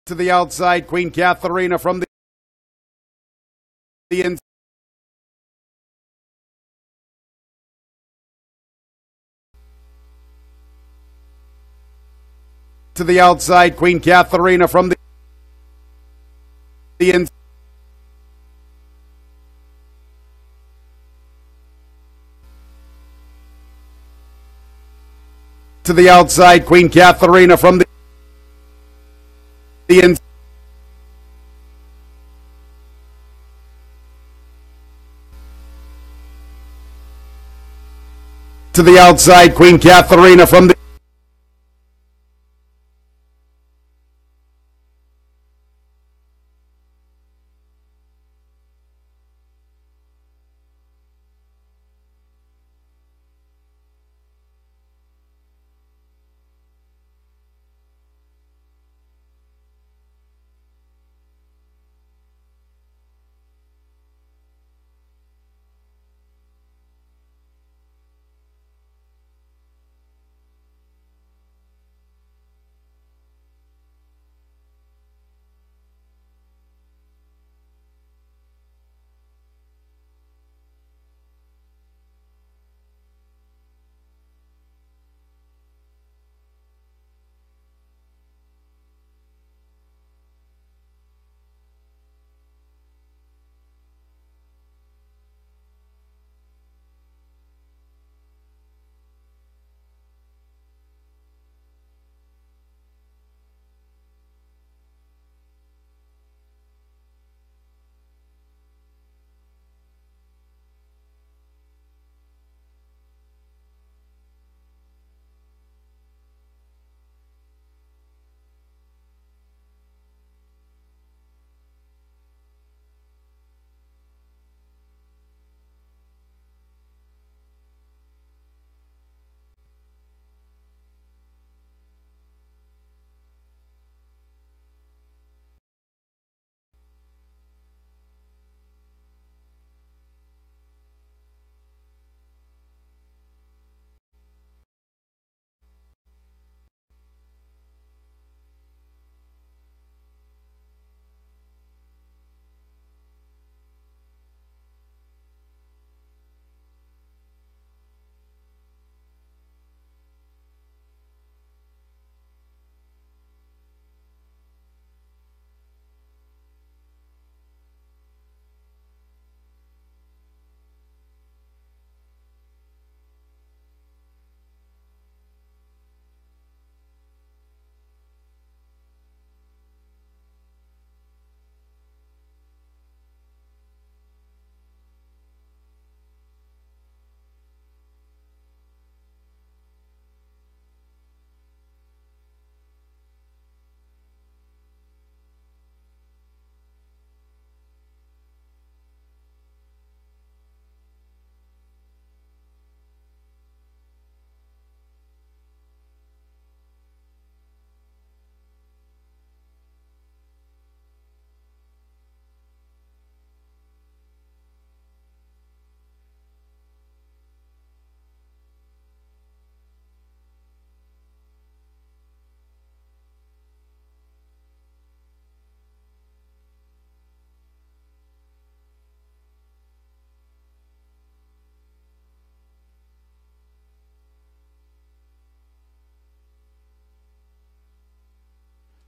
To the outside, Queen Katharina from the inside. To the outside, Queen Katharina from the inside. To the outside, Queen Katharina from the inside. To the outside, Queen Katharina from the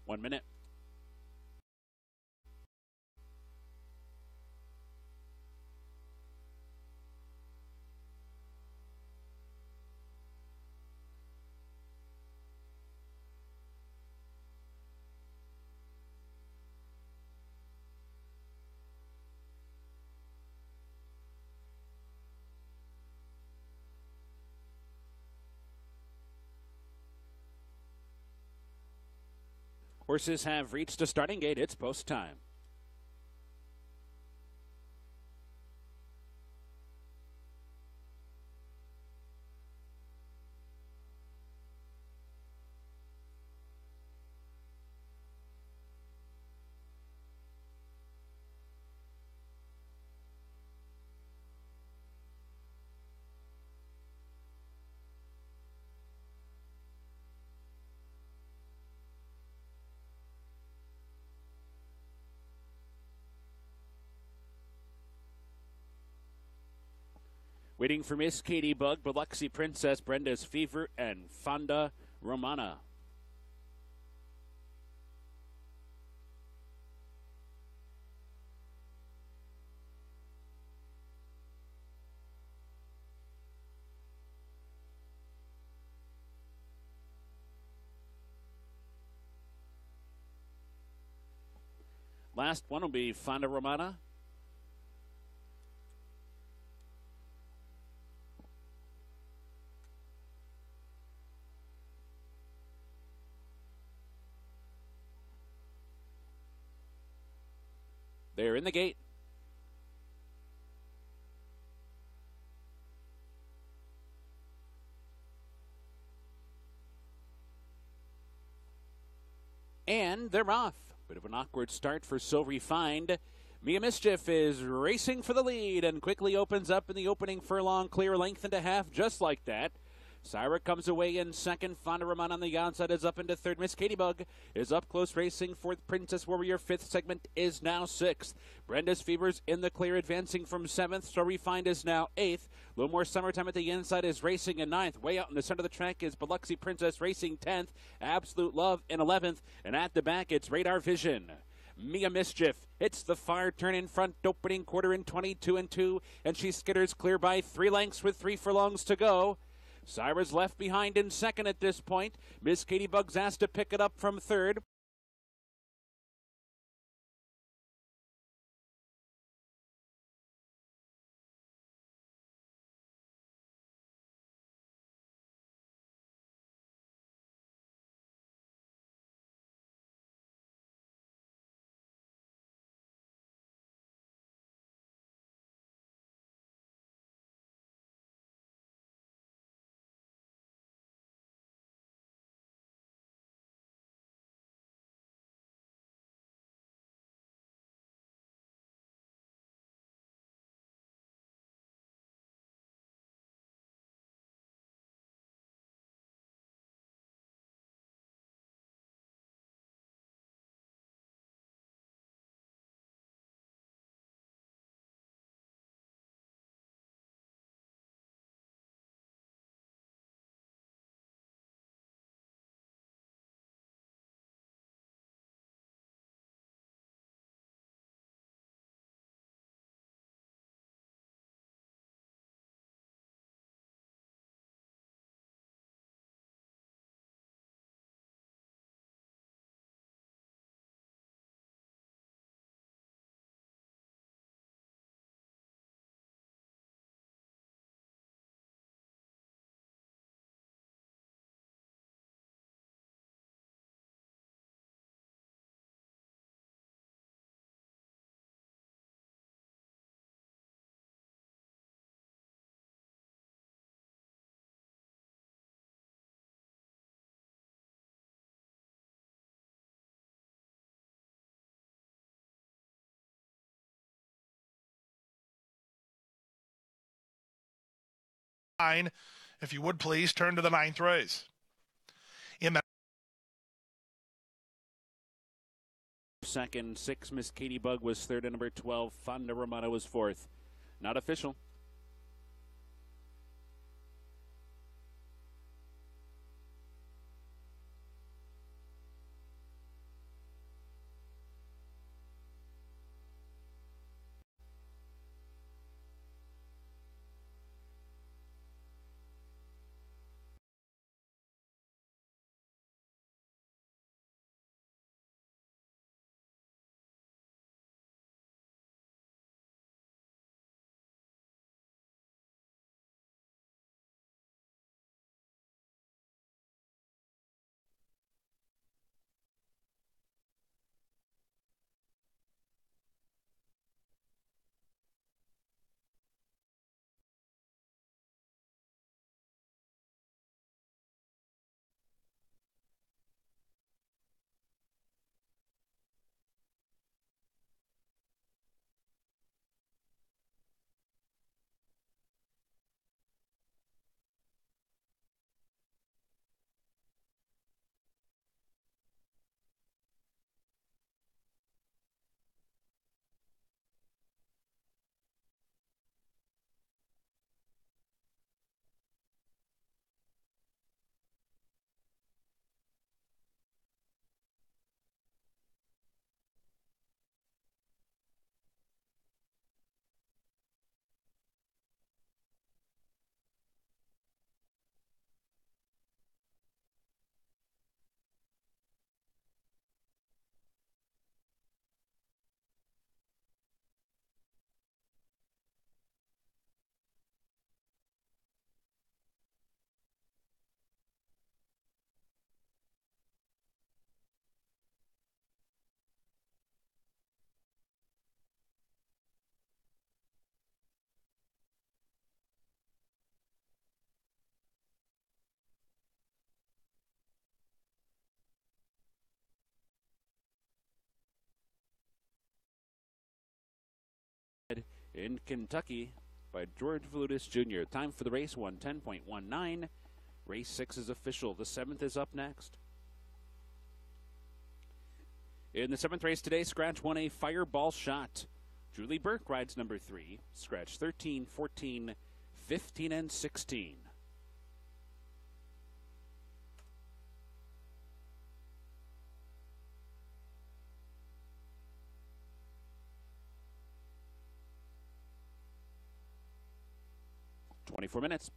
One minute. Horses have reached a starting gate. It's post time. Waiting for Miss Katie Bug, Biloxi Princess, Brenda's Fever, and Fonda Romana. Last one will be Fonda Romana. They're in the gate. And they're off. Bit of an awkward start for So Refined. Mia Mischief is racing for the lead and quickly opens up in the opening furlong clear, length and a half, just like that. Syra comes away in second. Fonda Roman on the outside is up into third. Miss Katie Bug is up close racing. Fourth, Princess Warrior. Fifth segment is now sixth. Brenda's Fever's in the clear, advancing from seventh. So Refined is now eighth. A little more Summertime at the inside is racing in ninth. Way out in the center of the track is Biloxi Princess racing 10th. Absolute Love in 11th. And at the back, it's Radar Vision. Mia Mischief hits the far turn in front, opening quarter in 22 and 2, and she skitters clear by 3 lengths with 3 furlongs to go. Syra's left behind in second at this point. Miss Katie Bug's asked to pick it up from third. If you would please turn to the 9th race. In the Second, 6, Miss Katie Bug was third, and number 12, Fonda Romano was fourth. Not official. in Kentucky by George Valutis Jr. Time for the race, 1:10.19. Race 6 is official. The 7th is up next. In the 7th race today, scratch 1A, Fireball Shot. Julie Burke rides number 3. Scratch 13, 14, 15, and 16. "24 minutes.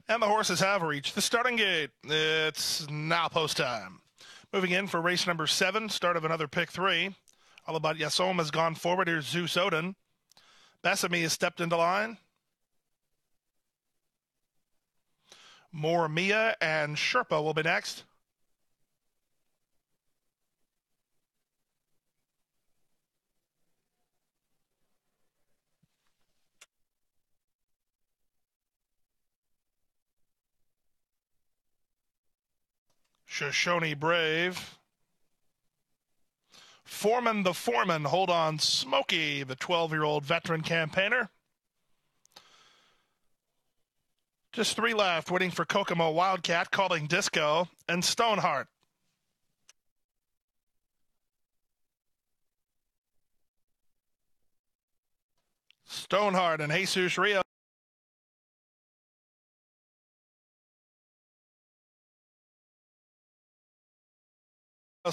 And the horses have reached the starting gate. It's now post time. Moving in for race number 7, start of another pick 3. All About Yasom has gone forward. Here's Zeus Odin. Besame has stepped into line. More Mia and Sherpa will be next. Shoshone Brave. Foreman the Foreman, Hold On Smokey, the 12-year-old veteran campaigner. Just 3 left, waiting for Kokomo Wildcat, Calling Disco, and Stoneheart. Stoneheart and Jesus Rios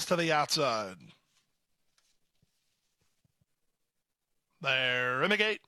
to the outside. There, Imigate.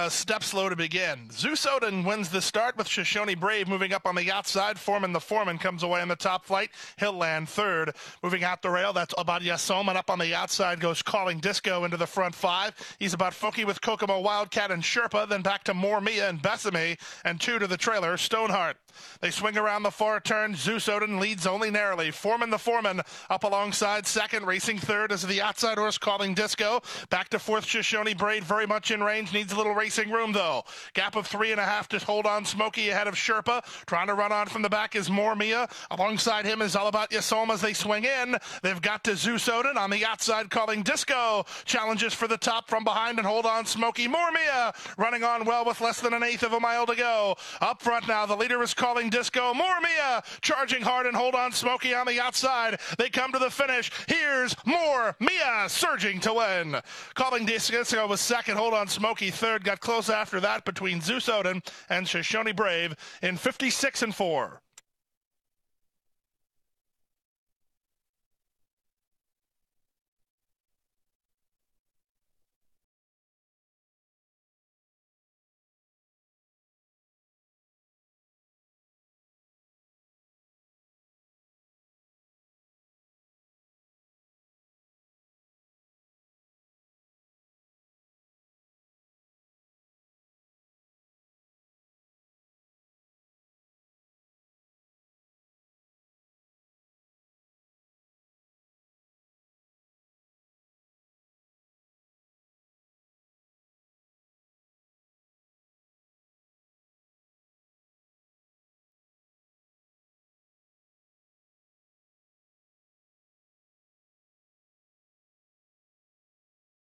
Step slow to begin. Zeus Odin wins the start with Shoshone Brave moving up on the outside. Foreman the Foreman comes away in the top flight. He'll land third. Moving out the rail, that's About Yasom, and up on the outside goes Calling Disco into the front 5. He's about Funky with Kokomo Wildcat and Sherpa, then back to More Mia and Besame, and 2 to the trailer, Stoneheart. They swing around the far turn. Zeus Odin leads only narrowly. Foreman the Foreman up alongside second, racing third as the outside horse Calling Disco. Back to fourth, Shoshone Brave, very much in range, needs a little racing room though. Gap of 3.5 to Hold On Smokey ahead of Sherpa. Trying to run on from the back is More Mia. Alongside him is All About Yasom as they swing in. They've got to Zeus Odin on the outside, Calling Disco. Challenges for the top from behind and Hold On Smokey. More Mia running on well with less than 1/8 of a mile to go. Up front now, the leader is Calling Disco. More Mia charging hard and Hold On Smokey on the outside. They come to the finish. Here's More Mia surging to win. Calling Disco was second. Hold On Smokey third. Got close after that between Zeus Odin and Shoshone Brave in 56-4.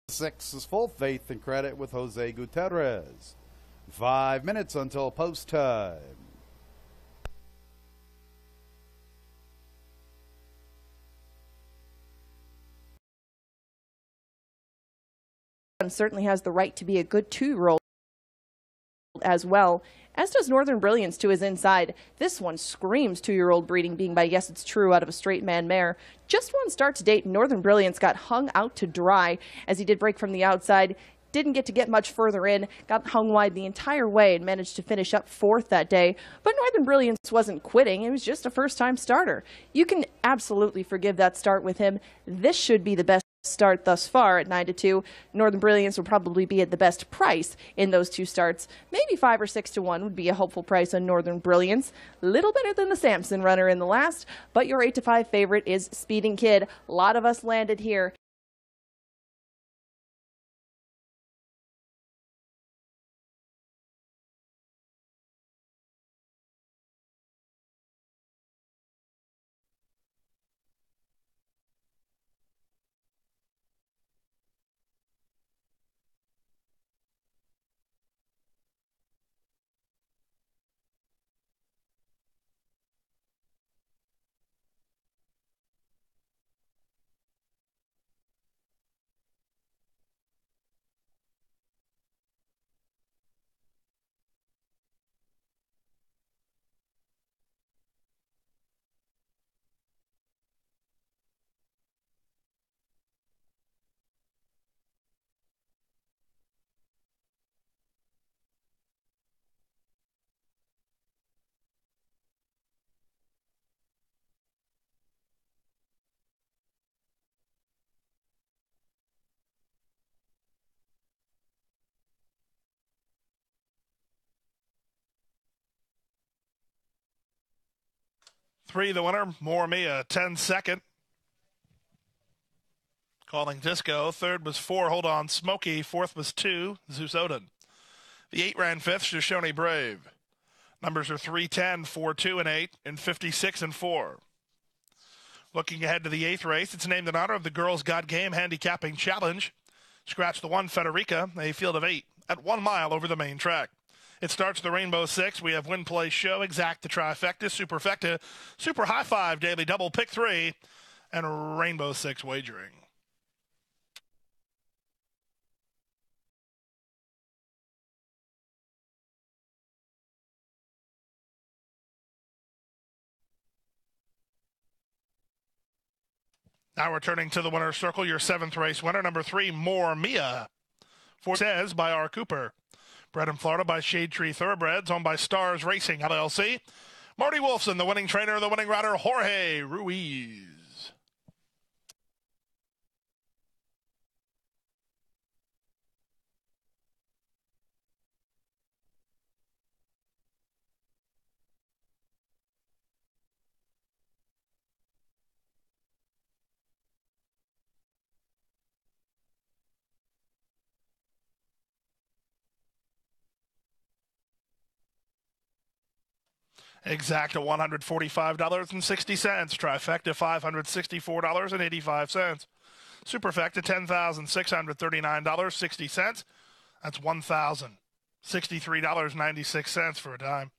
Six is full faith and credit with Jose Gutierrez. 5 minutes until post time. Certainly has the right to be a good 2-year-old as well, as does Northern Brilliance to his inside. This one screams 2-year-old breeding, being by Yes It's True out of a straight man mare. Just one start to date, Northern Brilliance got hung out to dry as he did break from the outside. Didn't get much further in, got hung wide the entire way and managed to finish up 4th that day. But Northern Brilliance wasn't quitting, it was just a first-time starter. You can absolutely forgive that start with him. This should be the best start thus far at 9-2. Northern Brilliance will probably be at the best price in those 2 starts. Maybe 5 or 6-1 would be a hopeful price on Northern Brilliance. Little better than the Samson runner in the last, but your 8-5 favorite is Speeding Kid. A lot of us landed here. 3, the winner, More Mia, 10 second. Calling disco. Third was 4, Hold On Smoky. Fourth was 2, Zeus Odin. The 8 ran fifth, Shoshone Brave. Numbers are 3, 10, 4, 2, and 8, and 56 and 4. Looking ahead to the 8th race, it's named in honor of the Girls Got Game Handicapping Challenge. Scratch the 1, Federica, a field of 8, at 1 mile over the main track. It starts the Rainbow 6. We have Win, Play, Show, Exact, the Trifecta, Superfecta, Super High Five, Daily Double, Pick 3, and Rainbow 6 Wagering. Now returning to the winner's circle, your 7th race winner, number 3, More Mia. 4 says by R. Cooper. Bred in Florida by Shade Tree Thoroughbreds, owned by Stars Racing, LLC. Marty Wolfson, the winning trainer, the winning rider, Jorge Ruiz. Exact at $145.60. Trifecta $564.85. Superfecta $10,639.60. That's $1,063.96 for a dime.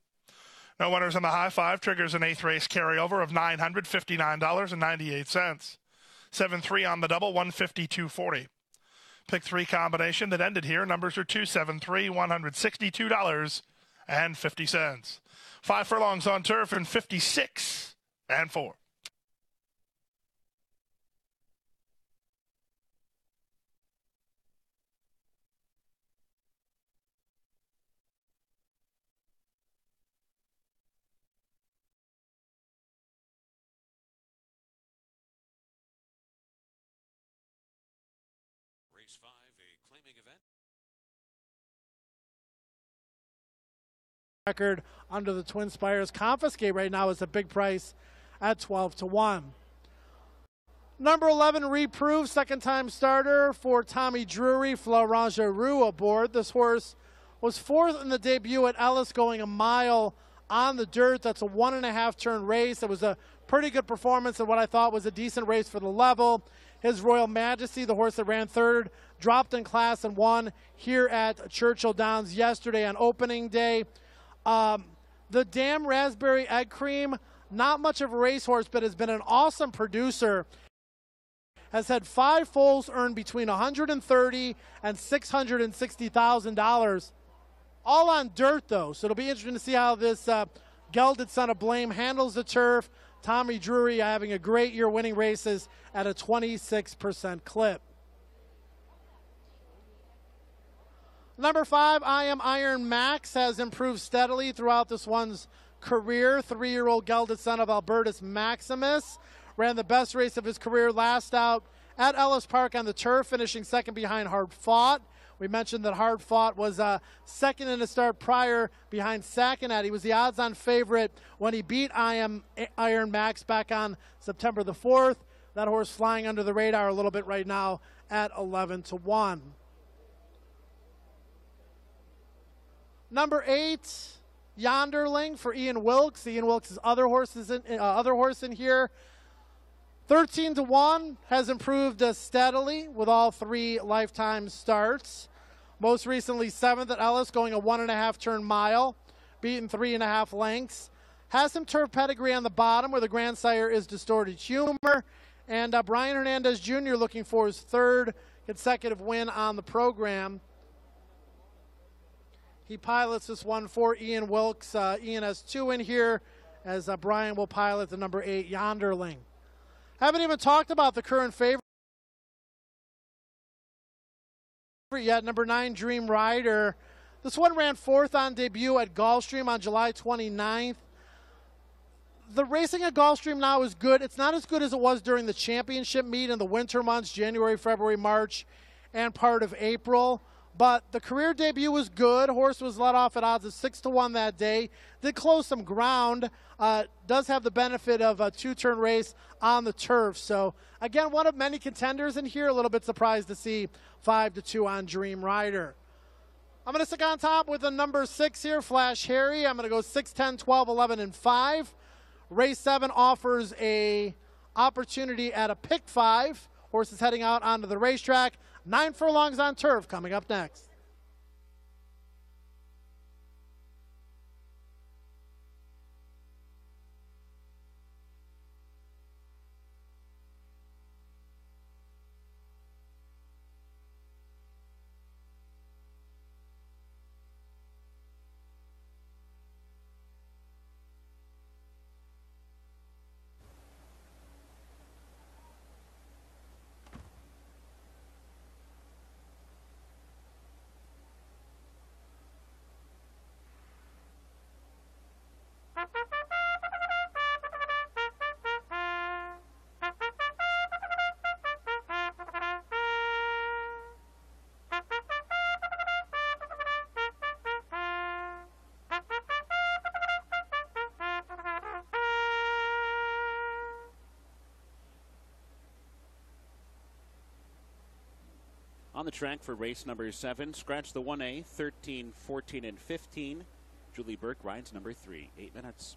No winners in the high five. Triggers an 8th race carryover of $959.98. 7-3 on the double, $152.40. Pick 3 combination that ended here. Numbers are 273, $162.50. 5 furlongs on turf and 56 and 4. Race 5, a claiming event. Record under the Twin Spires. Confiscate right now is a big price at 12-1. Number 11, Reprove, second-time starter for Tommy Drury, Florent Giroux aboard. This horse was 4th in the debut at Ellis, going a mile on the dirt. That's a 1.5 turn race. It was a pretty good performance and what I thought was a decent race for the level. His Royal Majesty, the horse that ran 3rd, dropped in class and won here at Churchill Downs yesterday on opening day. The Dam Raspberry Egg Cream, not much of a racehorse, but has been an awesome producer. Has had 5 foals earned between $130,000 and $660,000, all on dirt though. So it'll be interesting to see how this gelded son of Blame handles the turf. Tommy Drury having a great year, winning races at a 26% clip. Number 5, I Am Iron Max, has improved steadily throughout this one's career. 3-year-old gelded son of Albertus Maximus. Ran the best race of his career last out at Ellis Park on the turf, finishing second behind Hard Fought. We mentioned that Hard Fought was second in the start prior behind Sakinat. He was the odds-on favorite when he beat I Am Iron Max back on September the 4th. That horse flying under the radar a little bit right now at 11-1. Number 8, Yonderling for Ian Wilkes. Ian Wilkes' other horse in here. 13-1, has improved steadily with all 3 lifetime starts. Most recently 7th at Ellis, going a 1.5 turn mile, beaten 3.5 lengths. Has some turf pedigree on the bottom where the grandsire is Distorted Humor. And Brian Hernandez Jr. looking for his 3rd consecutive win on the program. He pilots this one for Ian Wilkes. Ian has 2 in here, as Brian will pilot the number 8, Yonderling. Haven't even talked about the current favorite yet, number 9, Dream Rider. This one ran 4th on debut at Gulfstream on July 29th. The racing at Gulfstream now is good. It's not as good as it was during the championship meet in the winter months, January, February, March, and part of April. But the career debut was good. Horse was let off at odds of 6-1 that day. Did close some ground. Does have the benefit of a 2-turn race on the turf. So, again, one of many contenders in here. A little bit surprised to see 5-2 on Dream Rider. I'm going to stick on top with the number 6 here, Flash Harry. I'm going to go 6, 10, 12, 11, and 5. Race 7 offers a opportunity at a pick 5. Horse is heading out onto the racetrack. 9 furlongs on turf coming up next. On the track for race number 7, scratch the 1A, 13, 14, and 15. Julie Burke rides number 3, 8 minutes.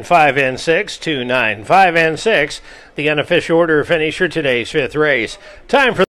5 and 6, 2, 9, 5 and 6. The unofficial order finisher today's fifth race. Time for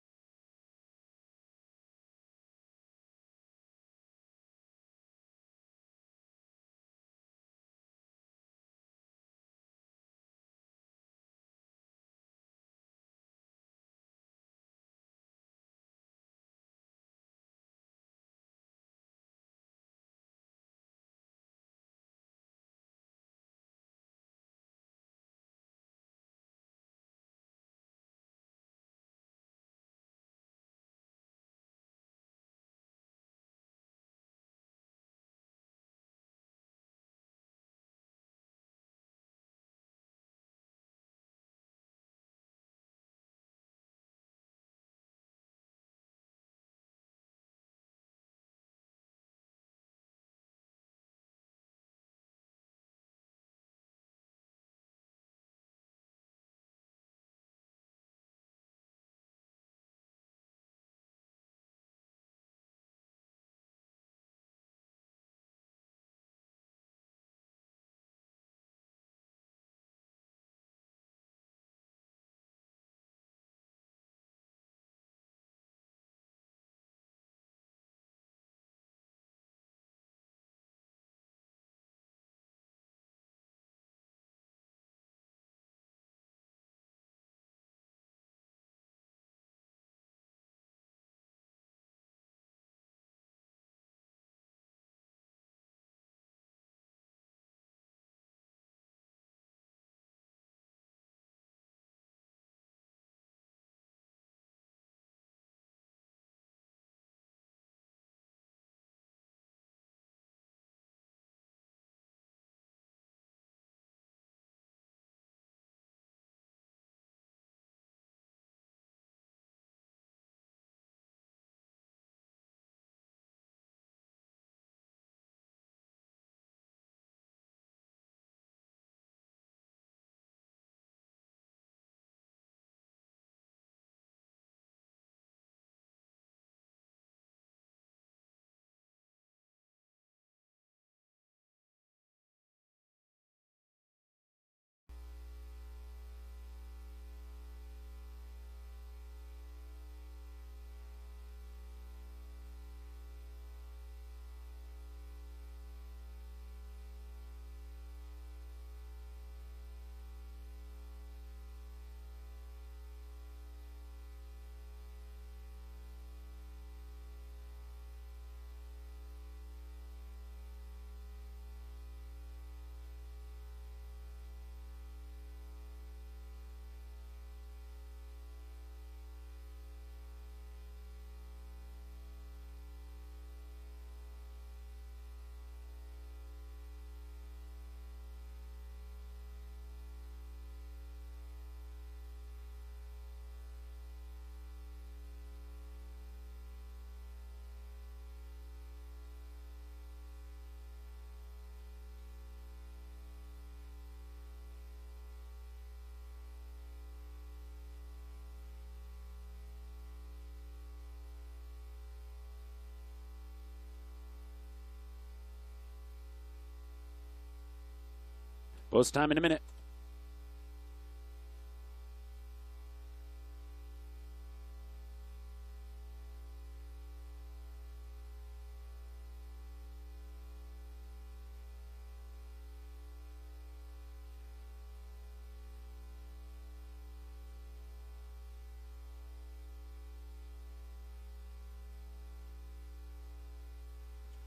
post time in a minute.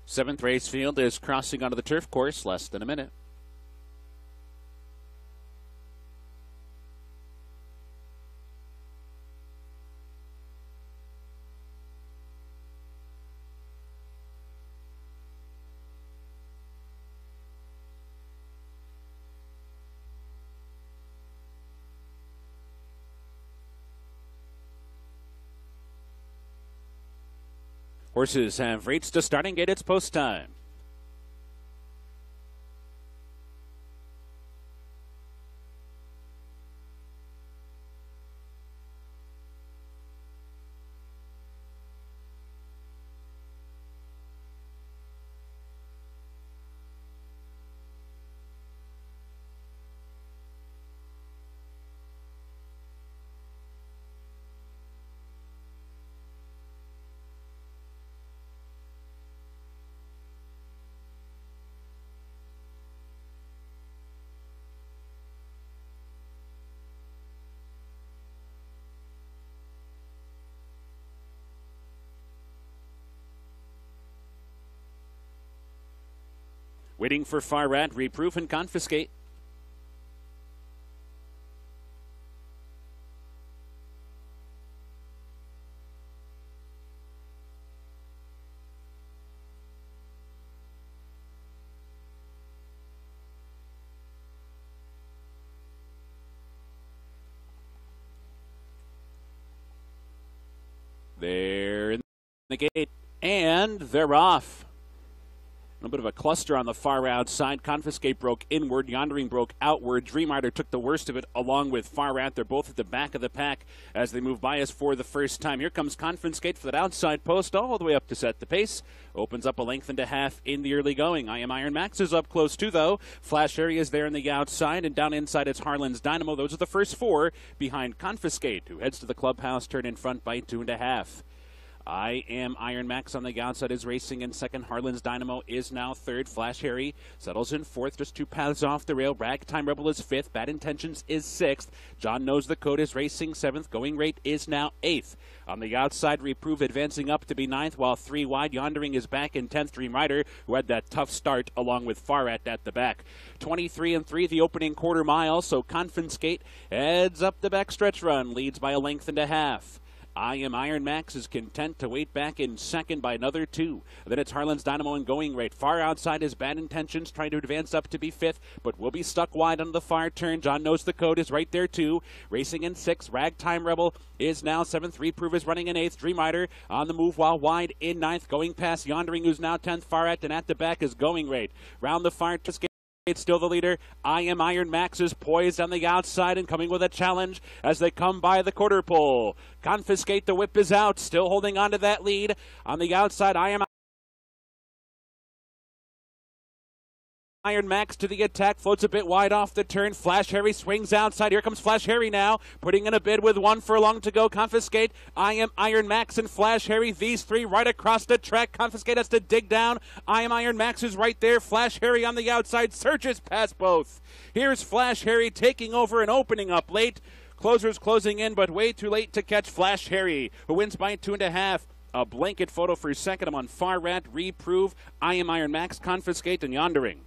Seventh race field is crossing onto the turf course, less than a minute. Horses have reached the starting gate. It's post time. Waiting for Far Rat, Reproof, and Confiscate. They're in the gate, and they're off. A little bit of a cluster on the far outside. Confiscate broke inward. Yondering broke outward. Dream Rider took the worst of it along with Far Out. They're both at the back of the pack as they move by us for the first time. Here comes Confiscate for that outside post all the way up to set the pace. Opens up a length and a half in the early going. I Am Iron Max is up close too, though. Flash Area is there in the outside, and down inside it's Harlan's Dynamo. Those are the first four behind Confiscate, who heads to the clubhouse, turn in front by 2.5. I Am Iron Max on the outside is racing in second. Harlan's Dynamo is now third. Flash Harry settles in fourth, just 2 paths off the rail. Ragtime Rebel is fifth. Bad Intentions is sixth. John Knows the Code is racing seventh. Going Rate is now eighth. On the outside, Reprove advancing up to be ninth, while 3 wide. Yondering is back in 10th. Dream Rider, who had that tough start, along with Farat at the back. 23 and 3, the opening quarter mile, so Confiscate heads up the backstretch run, leads by a length and a half. I Am Iron Max is content to wait back in second by another 2. Then it's Harlan's Dynamo and Going Rate. Far outside is Bad Intentions, trying to advance up to be fifth, but will be stuck wide on the far turn. John Knows the Code is right there too. Racing in 6th. Ragtime Rebel is now 7th. Reprove is running in 8th. Dream Rider on the move while wide in 9th. Going past Yondering, who's now 10th. Far at, and at the back is Going Rate. Round the far it's still the leader. I Am Iron Max is poised on the outside and coming with a challenge as they come by the quarter pole. Confiscate, the whip is out, still holding on to that lead. On the outside, I Am Iron Max to the attack, floats a bit wide off the turn. Flash Harry swings outside. Here comes Flash Harry now, putting in a bid with 1 furlong to go. Confiscate, I Am Iron Max, and Flash Harry. These 3 right across the track. Confiscate has to dig down. I Am Iron Max is right there. Flash Harry on the outside, surges past both. Here's Flash Harry taking over and opening up late. Closers closing in, but way too late to catch Flash Harry, who wins by 2.5. A blanket photo for second. I'm on Far Rat, Reprove, I Am Iron Max, Confiscate, and Yondering.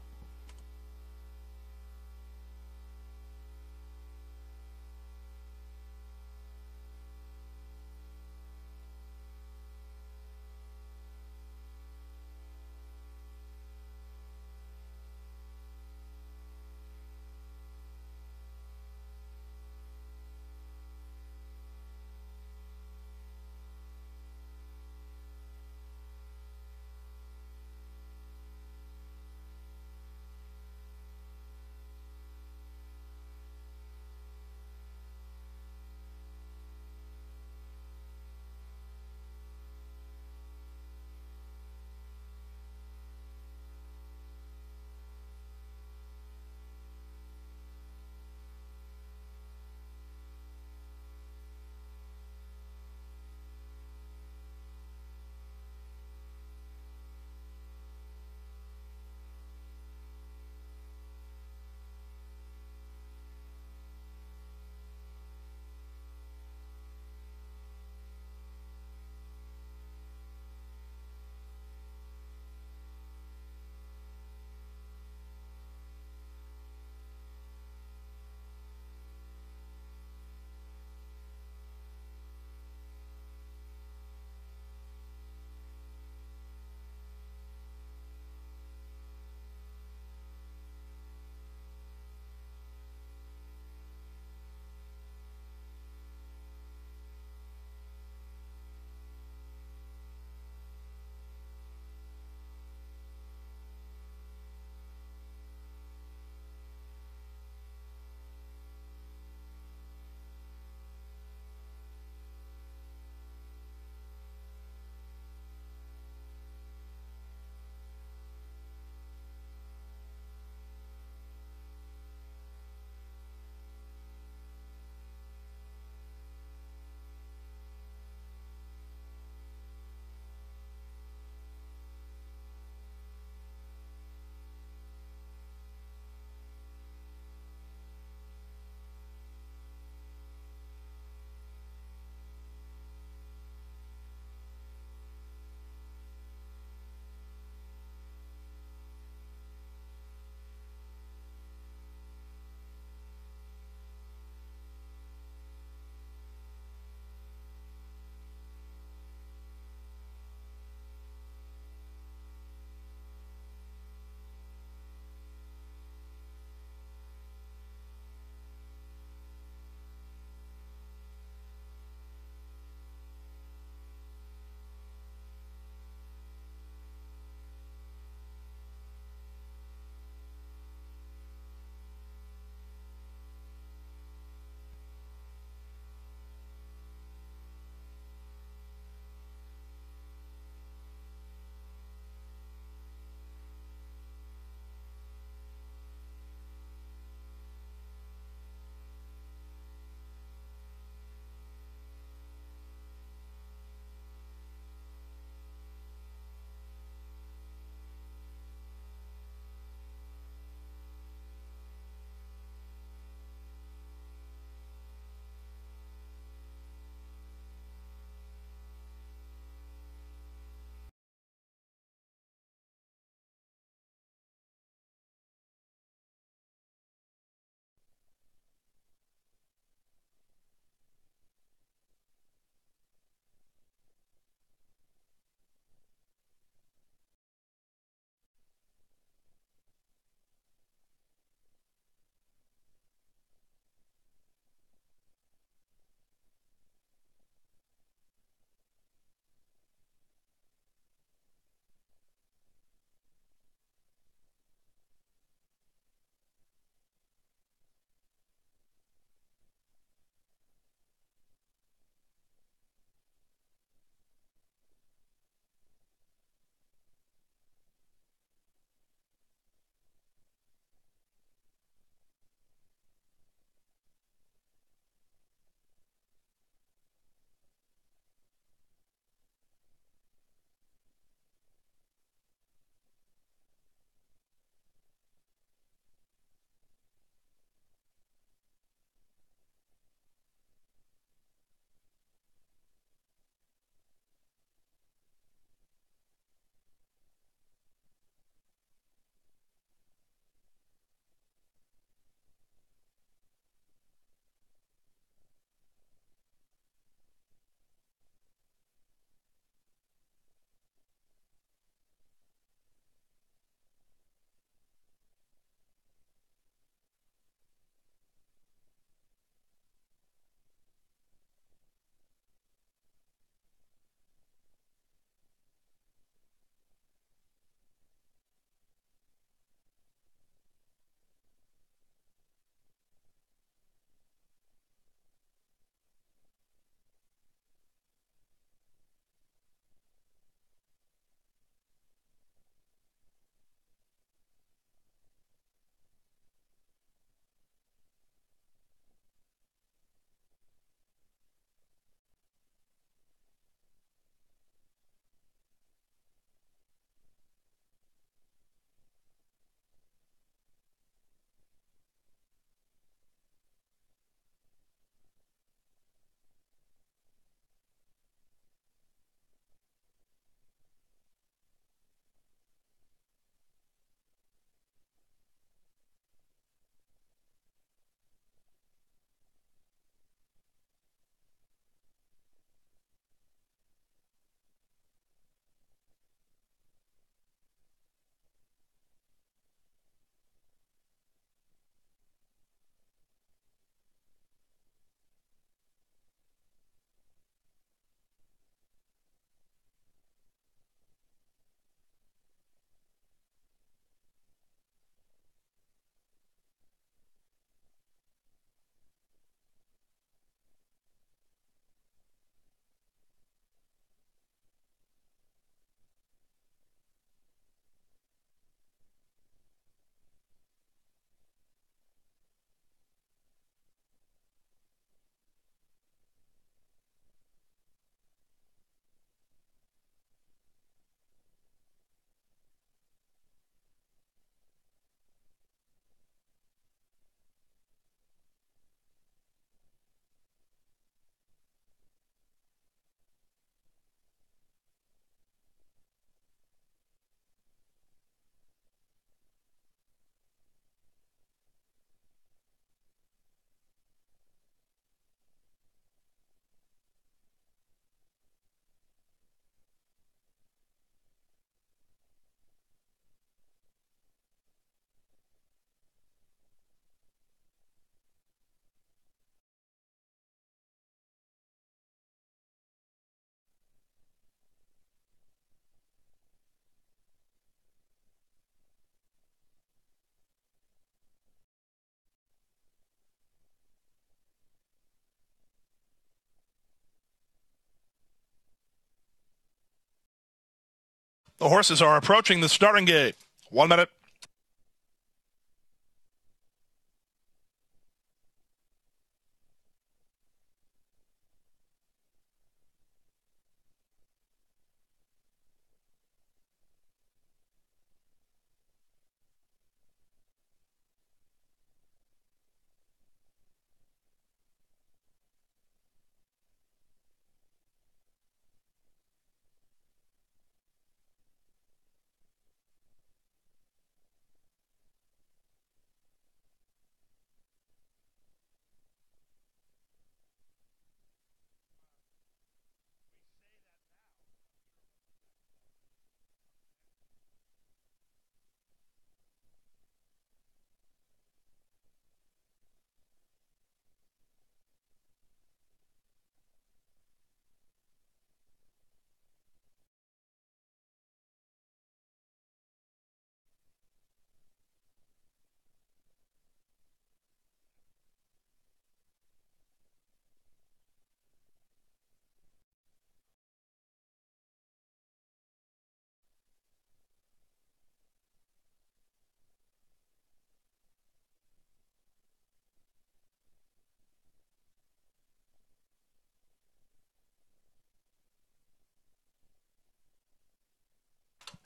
The horses are approaching the starting gate. 1 minute.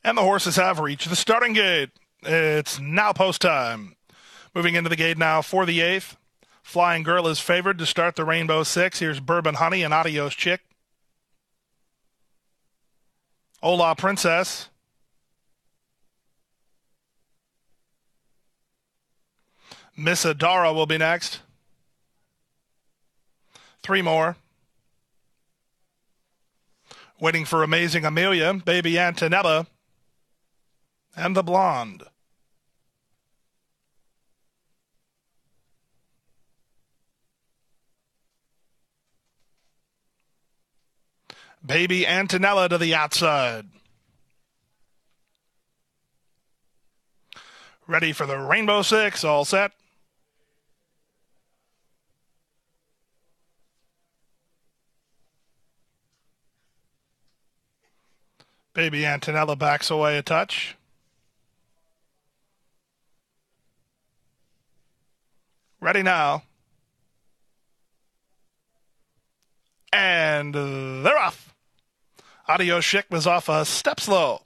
And the horses have reached the starting gate. It's now post time. Moving into the gate now for the 8th. Flying Girl is favored to start the Rainbow 6. Here's Bourbon Honey and Adios Chick. Hola Princess. Miss Adara will be next. 3 more. Waiting for Amazing Amelia, Baby Antonella, and the Blonde. Baby Antonella to the outside. Ready for the Rainbow 6, all set. Baby Antonella backs away a touch. Ready now. And they're off. Adios Chic was off a step slow.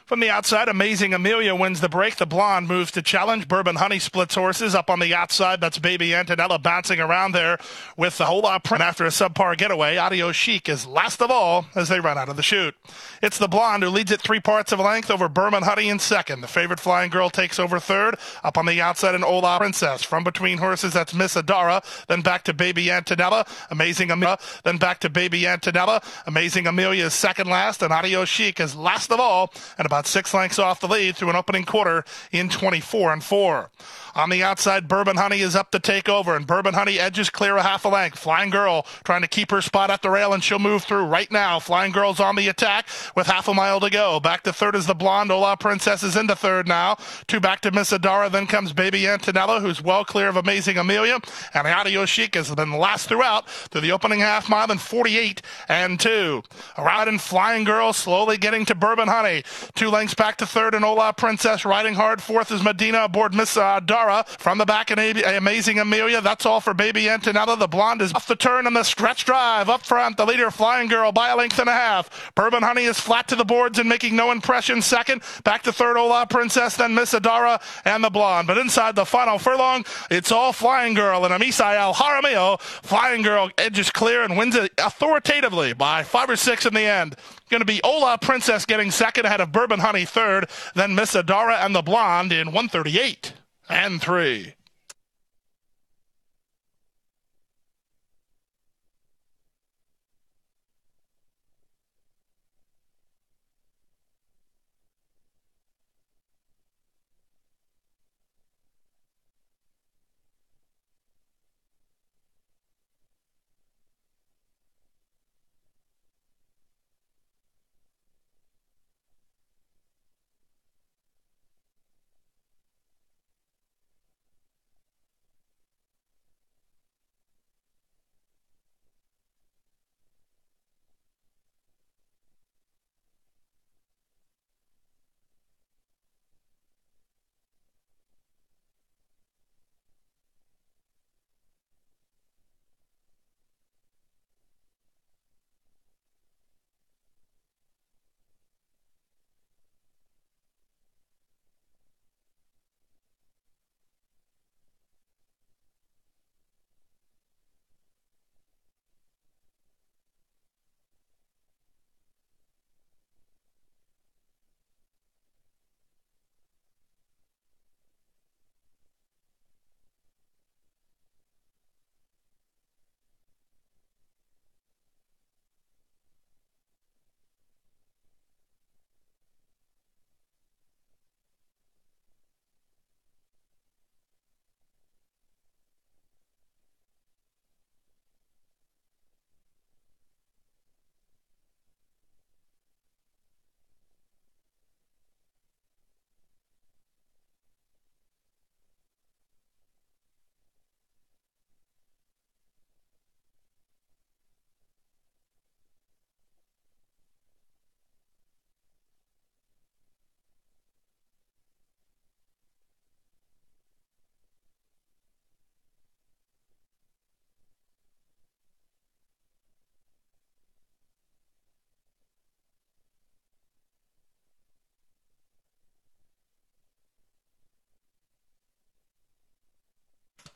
From the outside, Amazing Amelia wins the break. The Blonde moves to challenge. Bourbon Honey splits horses up on the outside. That's Baby Antonella bouncing around there with the whole lot print after a subpar getaway. Adios Chic is last of all as they run out of the chute. It's the Blonde who leads it 3 parts of a length over Bourbon Honey in second. The favorite Flying Girl takes over third. Up on the outside, an Hola Princess. From between horses, that's Miss Adara. Then back to Baby Antonella. Amazing Amelia. Then back to Baby Antonella. Amazing Amelia is second last. And Adios Chic is last of all and about 6 lengths off the lead through an opening quarter in 24-4. On the outside, Bourbon Honey is up to take over, and Bourbon Honey edges clear a half a length. Flying Girl trying to keep her spot at the rail, and she'll move through right now. Flying Girl's on the attack with half a mile to go. Back to third is the Blonde. Hola Princess is into third now. 2 back to Miss Adara. Then comes Baby Antonella, who's well clear of Amazing Amelia. And Adios Chic has been last throughout through the opening half mile in 48-2. Around and Flying Girl slowly getting to Bourbon Honey. 2 lengths back to third, and Hola Princess riding hard. Fourth is Medina aboard Miss Adara. From the back, and Amazing Amelia. That's all for Baby Antonella. The Blonde is off the turn in the stretch drive. Up front, the leader, Flying Girl, by a length and a half. Bourbon Honey is flat to the boards and making no impression. Second, back to third, Hola Princess, then Miss Adara and the Blonde. But inside the final furlong, it's all Flying Girl. And Amisai Al Jaramillo, Flying Girl edges clear and wins it authoritatively by 5 or 6 in the end. Going to be Hola Princess getting second ahead of Bourbon Honey third, then Miss Adara and the Blonde in 138-3.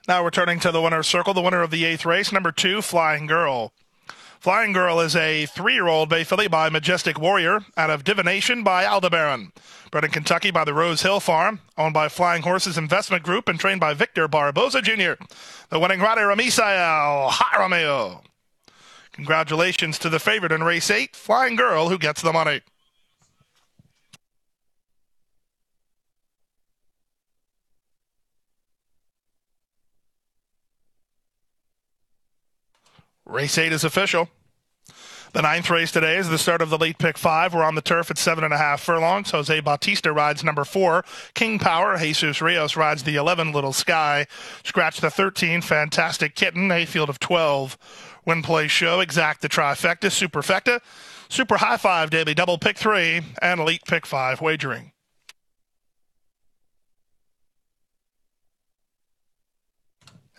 Now returning to the winner's circle, the winner of the 8th race, number 2, Flying Girl. Flying Girl is a 3-year-old bay filly by Majestic Warrior out of Divination by Aldebaran. Bred in Kentucky by the Rose Hill Farm, owned by Flying Horses Investment Group and trained by Victor Barboza Jr. The winning rider, Misael Jaramillo. Congratulations to the favorite in race 8, Flying Girl, who gets the money. Race 8 is official. The 9th race today is the start of the late pick 5. We're on the turf at 7.5 furlongs. Jose Bautista rides number 4. King Power. Jesus Rios rides the 11, Little Sky. Scratch the 13, Fantastic Kitten. A field of 12. Win Play Show, Exact the Trifecta, Superfecta, Super High 5 Daily Double Pick 3, and Elite Pick 5 Wagering.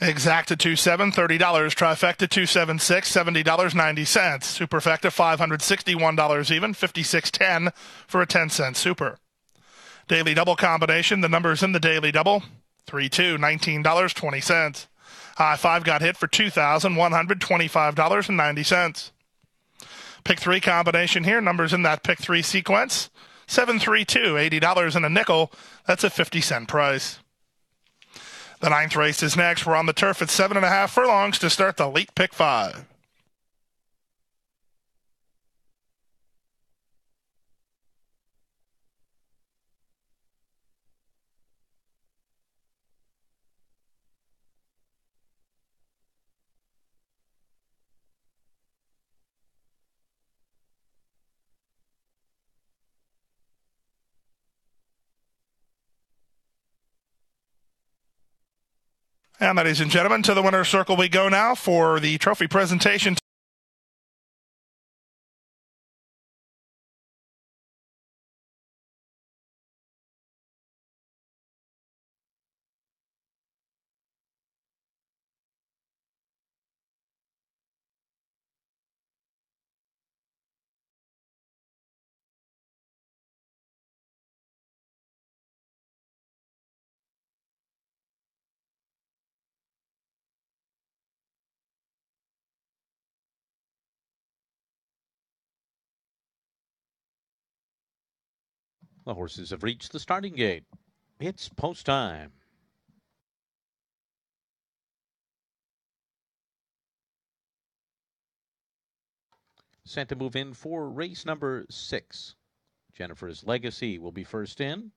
Exacta 2.7, $30. Trifecta 2.76, $70.90. Superfecta $561 even, $56.10 for a 10-cent super. Daily double combination, the numbers in the daily double, 3-2, $19.20. High 5 got hit for $2,125.90. Pick 3 combination here, numbers in that pick 3 sequence, 732, $80 and a nickel. That's a 50-cent price. The 9th race is next. We're on the turf at 7.5 furlongs to start the late pick 5. And ladies and gentlemen, to the winner's circle we go now for the trophy presentation. The horses have reached the starting gate. It's post time. Set to move in for race number 6. Jennifer's Legacy will be first in.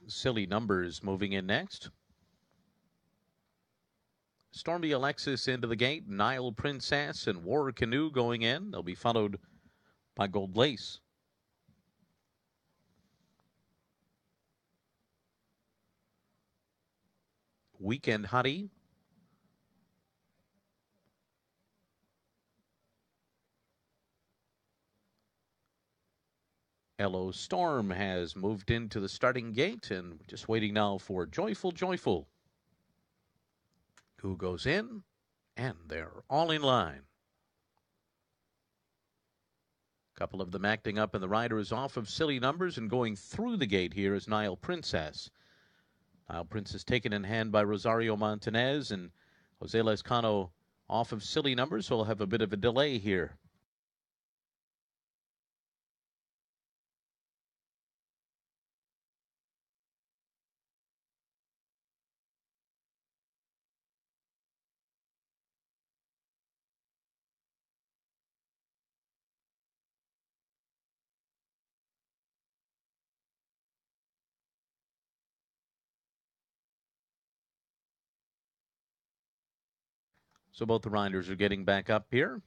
Silly Numbers moving in next. Stormy Alexis into the gate. Nile Princess and War Canoe going in. They'll be followed by Gold Lace. Weekend Hottie. Hello Storm has moved into the starting gate and just waiting now for Joyful Joyful, who goes in, and they're all in line. A couple of them acting up, and the rider is off of Silly Numbers, and going through the gate here is Nile Princess. Nile Princess taken in hand by Rosario Montanez, and Jose Lescano off of Silly Numbers, so we'll have a bit of a delay here. So both the riders are getting back up here.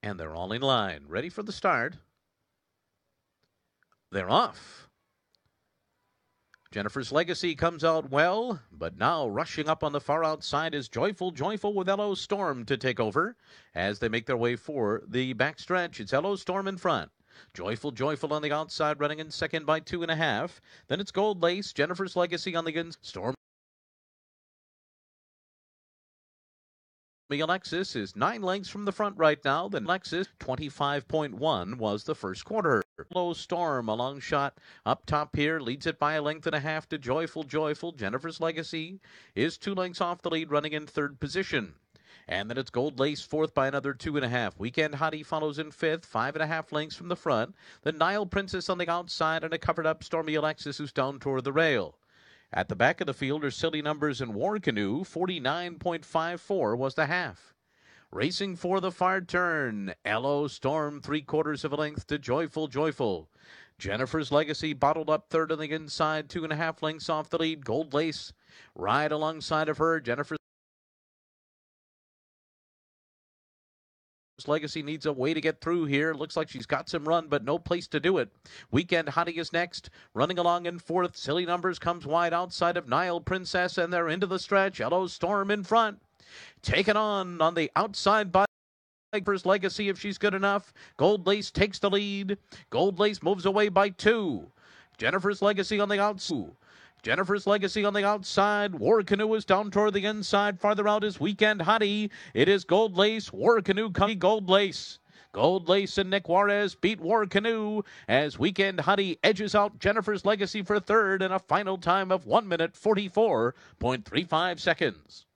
And they're all in line, ready for the start. They're off. Jennifer's Legacy comes out well, but now rushing up on the far outside is Joyful with Ello Storm to take over as they make their way for the backstretch. It's Ello Storm in front. Joyful on the outside, running in second by 2.5. Then it's Gold Lace, Jennifer's Legacy on the inside. Storm Alexis is 9 lengths from the front right now. Then Alexis 25.1 was the first quarter. Low Storm, a long shot up top here, leads it by a length and a half to Joyful. Jennifer's Legacy is 2 lengths off the lead, running in third position. And then it's Gold Lace fourth by another 2.5. Weekend Hottie follows in fifth, 5.5 lengths from the front. The Nile Princess on the outside and a covered up Stormy Alexis who's down toward the rail. At the back of the field are Silly Numbers and War Canoe. 49.54 was the half. Racing for the far turn, Ello Storm 3/4 of a length to Joyful. Jennifer's Legacy bottled up third on the inside, 2.5 lengths off the lead. Gold Lace right alongside of her. Jennifer's Legacy needs a way to get through here. Looks like she's got some run, but no place to do it. Weekend Hottie is next. Running along in fourth. Silly Numbers comes wide outside of Nile Princess, and they're into the stretch. Ello Storm in front. Taken on the outside by Jennifer's Legacy if she's good enough. Gold Lace takes the lead. Gold Lace moves away by 2. Jennifer's Legacy on the outside. War Canoe is down toward the inside. Farther out is Weekend Hottie. It is Gold Lace. War Canoe coming. Gold Lace and Nick Juarez beat War Canoe as Weekend Hottie edges out Jennifer's Legacy for third in a final time of 1 minute 44.35 seconds.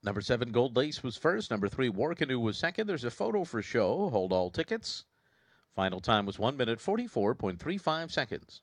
Number 7, Gold Lace was first. Number 3, War Canoe was second. There's a photo for show. Hold all tickets. Final time was 1 minute 44.35 seconds.